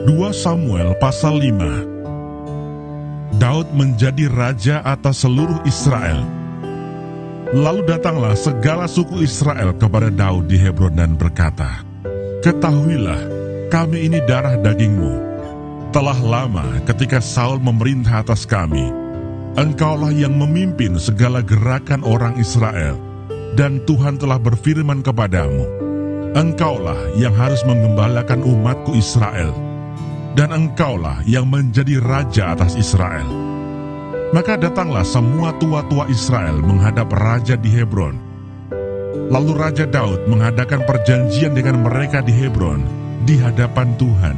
2 Samuel pasal 5. Daud menjadi raja atas seluruh Israel. Lalu datanglah segala suku Israel kepada Daud di Hebron dan berkata, "Ketahuilah, kami ini darah dagingmu. Telah lama ketika Saul memerintah atas kami, engkaulah yang memimpin segala gerakan orang Israel, dan Tuhan telah berfirman kepadamu, engkaulah yang harus menggembalakan umatku Israel, dan engkaulah yang menjadi raja atas Israel." Maka datanglah semua tua-tua Israel menghadap raja di Hebron. Lalu Raja Daud mengadakan perjanjian dengan mereka di Hebron di hadapan Tuhan.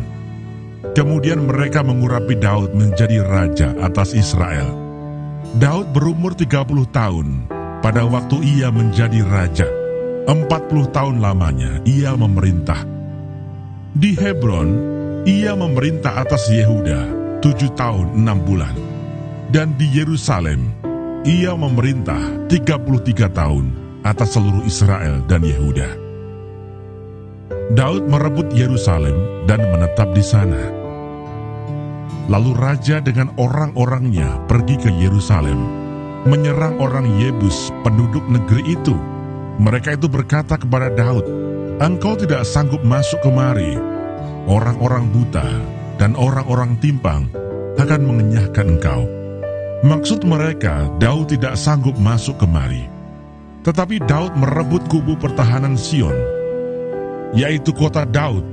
Kemudian mereka mengurapi Daud menjadi raja atas Israel. Daud berumur 30 tahun pada waktu ia menjadi raja. 40 tahun lamanya ia memerintah. Di Hebron, ia memerintah atas Yehuda 7 tahun 6 bulan. Dan di Yerusalem, ia memerintah 33 tahun atas seluruh Israel dan Yehuda. Daud merebut Yerusalem dan menetap di sana. Lalu raja dengan orang-orangnya pergi ke Yerusalem, menyerang orang Yebus, penduduk negeri itu. Mereka itu berkata kepada Daud, "Engkau tidak sanggup masuk kemari. Orang-orang buta dan orang-orang timpang akan mengenyahkan engkau." Maksud mereka, Daud tidak sanggup masuk kemari. Tetapi Daud merebut kubu pertahanan Sion, yaitu kota Daud.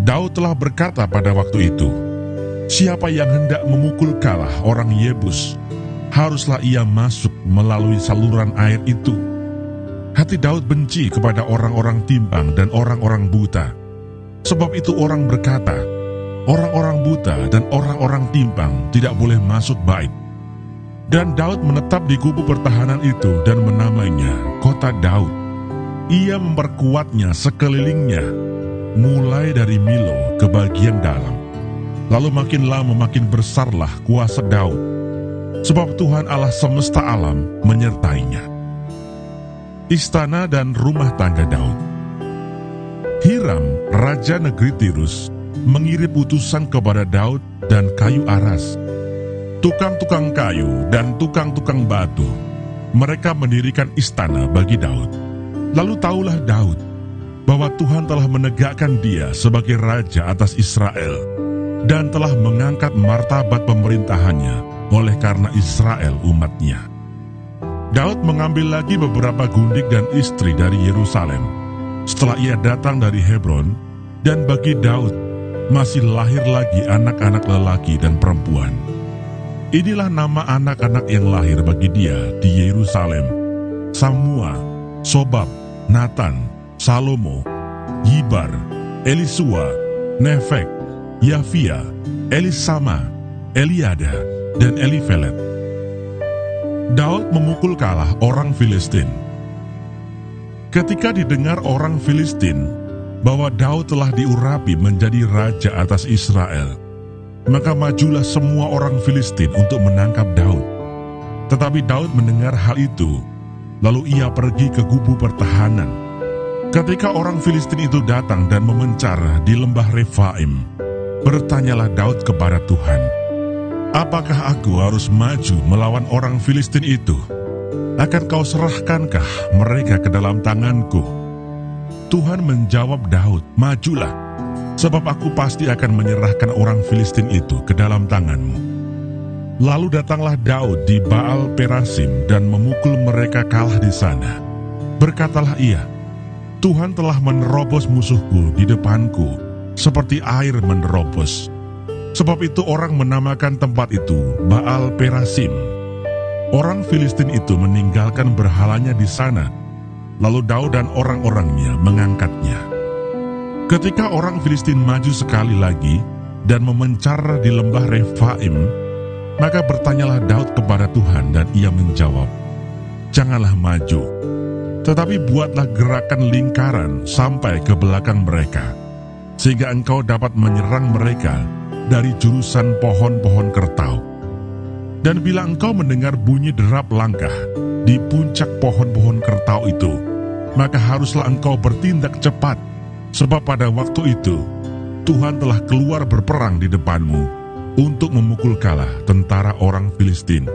Daud telah berkata pada waktu itu, "Siapa yang hendak memukul kalah orang Yebus, haruslah ia masuk melalui saluran air itu." Hati Daud benci kepada orang-orang timpang dan orang-orang buta. Sebab itu orang berkata, orang-orang buta dan orang-orang timpang tidak boleh masuk bait. Dan Daud menetap di kubu pertahanan itu dan menamainya kota Daud. Ia memperkuatnya sekelilingnya, mulai dari Milo ke bagian dalam. Lalu makin lama makin besarlah kuasa Daud, sebab Tuhan Allah semesta alam menyertainya. Istana dan rumah tangga Daud. Hiram, raja negeri Tirus, mengirim utusan kepada Daud dan kayu aras, tukang-tukang kayu dan tukang-tukang batu. Mereka mendirikan istana bagi Daud. Lalu tahulah Daud bahwa Tuhan telah menegakkan dia sebagai raja atas Israel dan telah mengangkat martabat pemerintahannya oleh karena Israel umatnya. Daud mengambil lagi beberapa gundik dan istri dari Yerusalem setelah ia datang dari Hebron, dan bagi Daud masih lahir lagi anak-anak lelaki dan perempuan. Inilah nama anak-anak yang lahir bagi dia di Yerusalem: Samua, Sobab, Natan, Salomo, Yibar, Elisua, Nefek, Yafia, Elisama, Eliada, dan Elifelet. Daud memukul kalah orang Filistin. Ketika didengar orang Filistin bahwa Daud telah diurapi menjadi raja atas Israel, maka majulah semua orang Filistin untuk menangkap Daud. Tetapi Daud mendengar hal itu, lalu ia pergi ke kubu pertahanan. Ketika orang Filistin itu datang dan memencar di lembah Refaim, bertanyalah Daud kepada Tuhan, "Apakah aku harus maju melawan orang Filistin itu? Akan kau serahkankah mereka ke dalam tanganku?" Tuhan menjawab Daud, "Majulah, sebab aku pasti akan menyerahkan orang Filistin itu ke dalam tanganmu." Lalu datanglah Daud di Baal Perasim dan memukul mereka kalah di sana. Berkatalah ia, "Tuhan telah menerobos musuhku di depanku, seperti air menerobos." Sebab itu orang menamakan tempat itu Baal Perasim. Orang Filistin itu meninggalkan berhalanya di sana, lalu Daud dan orang-orangnya mengangkatnya. Ketika orang Filistin maju sekali lagi dan memencar di lembah Refaim, maka bertanyalah Daud kepada Tuhan dan ia menjawab, "Janganlah maju, tetapi buatlah gerakan lingkaran sampai ke belakang mereka, sehingga engkau dapat menyerang mereka dari jurusan pohon-pohon kertau. Dan bila engkau mendengar bunyi derap langkah di puncak pohon-pohon kertau itu, maka haruslah engkau bertindak cepat, sebab pada waktu itu Tuhan telah keluar berperang di depanmu untuk memukul kalah tentara orang Filistin.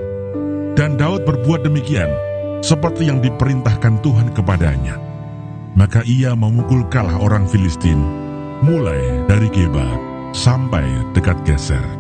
Dan Daud berbuat demikian, seperti yang diperintahkan Tuhan kepadanya. Maka ia memukul kalah orang Filistin, mulai dari Geba sampai dekat Geser.